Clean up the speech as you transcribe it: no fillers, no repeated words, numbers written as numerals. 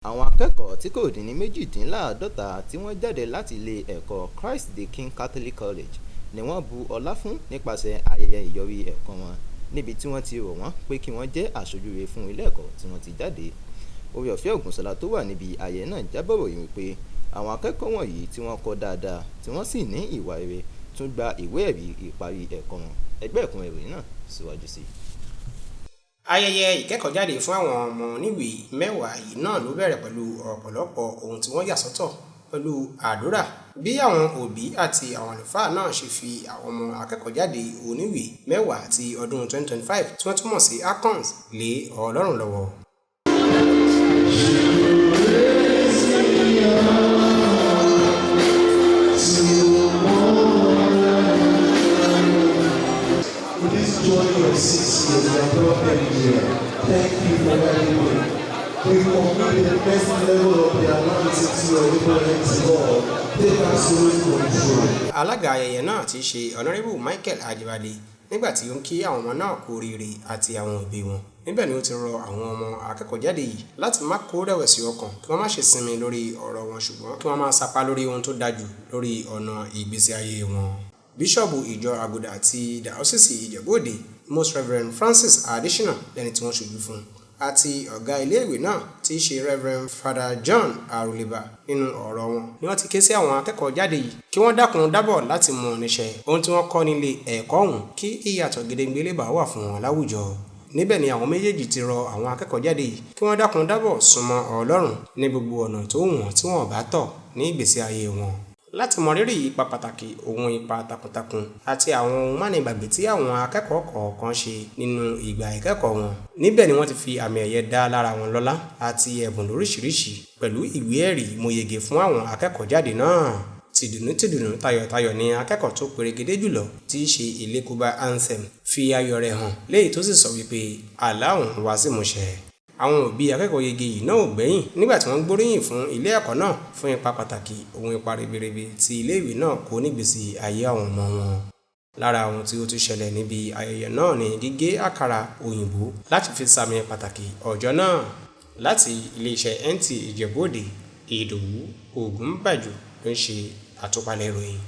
Àwọn akẹ́kọ̀ọ́ tí kò dín ní méjìdínláàádọ́ta tí wọ́n jáde láti ilé ẹ̀kọ́ Christ the King Catholic College ni wọ́n bu ọlá fún nípasẹ̀ ayẹyẹ ìyọrí ẹ̀kọ́ wọn, níbi tí wọ́n ti rọ̀ wọ́n pé kí wọ́n jẹ́ aṣojú rere fún ilé ẹ̀kọ́ tí wọ́n ti jáde. Oore-ọ̀fẹ́ Ògúnṣọlá tó wà níbi ayẹyẹ náà jábọ̀ ròyìn wípé àwọn akẹ́kọ̀ọ́ wọ̀nyí tí wọ́n kọ́ dáadáa tí wọ́n sì ní ìwà rere tún gba ìwé ẹ̀rí ìparí ẹ̀kọ́ wọn. Ẹgbẹ́ ẹ̀kún ìròyìn náà síwájú sí i. Ayẹyẹ ìkẹ́kọ̀ọ́jáde fún àwọn ọmọ Oniwe Mewa yìí náà ló bẹ̀rẹ̀ pẹ̀lú ọ̀pọ̀lọpọ̀ ohun tí wọ́n yà sọ́tọ̀ pẹ̀lú àdúrà bí àwọn òbí àti àwọn àlùfáà náà ṣe fi àwọn ọmọ akẹ́kọ̀ọ́jáde Oniwe Mewa ti ọdún 2025 tí wọ́n túmọ̀ sí ACONS lé Ọlọ́run lọ́wọ́. Thank you for everything. We complete the best level of the anointing to your different God. Take absolute control. Alága ayẹyẹ náà ti ṣe Honorable Michael Ajibade nígbà tí ó ń kí àwọn ọmọ náà kú oríire àti àwọn òbí wọn. Níbẹ̀ ni ó ti rọ àwọn ọmọ akẹ́kọ̀ọ́jáde yìí láti má kó rẹ̀wẹ̀sì ọkàn kí wọ́n má ṣe sinmi lórí ọ̀rọ̀ wọn ṣùgbọ́n kí wọ́n má sapá lórí ohun tó dájú lórí ọ̀nà ìgbésí ayé wọn. Bíṣọ̀bù ìjọ Àgùdà ti Dàọ́sìsì Ìjẹ̀bú-Òde Most Reverend Francis Adesina lẹni tí wọ́n ṣojú fún àti ọ̀gá iléèwé náà tí í ṣe Reverend Father John Aruleba nínú ọ̀rọ̀ wọn ni wọ́n ti ké sí àwọn akẹ́kọ̀ọ́ jáde yìí kí wọ́n dákun dábọ̀ láti mọ̀ níṣẹ́ ohun tí wọ́n kọ́ nílé ẹ̀kọ́ ọ̀hún kí ìyàtọ̀ gedegbe lè bá wà fún wọn láwùjọ. Níbẹ̀ ni àwọn méjèèjì ti rọ àwọn akẹ́kọ̀ọ́ jáde yìí kí wọ́n dákun dábọ̀ súnmọ́ Ọlọ́run ní gbogbo ọ̀nà tó wù wọ́n tí wọ́n bá tọ̀ ní ìgbésí ayé wọn. Láti mọ rírì ipa pàtàkì ohun ipa takuntakun àti àwọn ohun mánigbàgbé tí àwọn akẹ́kọ̀ọ́ kọ̀ọ̀kan ṣe nínú ìgbà ìkẹ́kọ̀ọ́ wọn. Níbẹ̀ ni wọ́n ti fi àmì ẹ̀yẹ dá lára wọn lọ́lá àti ẹ̀bùn lóríṣiríṣi pẹ̀lú ìwé ẹ̀rí mọ̀yege fún àwọn akẹ́kọ̀ọ́ jáde náà. Tìdùnnú tayọ̀tayọ̀ ni akẹ́kọ̀ọ́ tó perégedé jùlọ tí í ṣe Ilekuba Anthem fi ayọ̀ rẹ̀ hàn léyìí tó sì sọ wípé àlá òun wá sí ìmúṣẹ. Àwọn òbí Akẹ́kọ̀ọ́yege yìí náà ò gbẹ́yìn nígbà tí wọ́n gbóríyìn fún ilé ẹ̀kọ́ náà fún ipa pàtàkì ohun ipa ribiribi tí iléèwé náà kó nígbésí ayé àwọn ọmọ wọn. Lára ohun tí ó tún ṣẹlẹ̀ níbi ayẹyẹ náà ni gígé àkàrà òyìnbó láti fi sàmì pàtàkì ọjọ́ náà. Láti iléeṣẹ́ NTA Ìjẹ̀bú-Òde, Ìdòwú Ògúnbàjò ló ń ṣe àtúpalẹ̀ ìròyìn.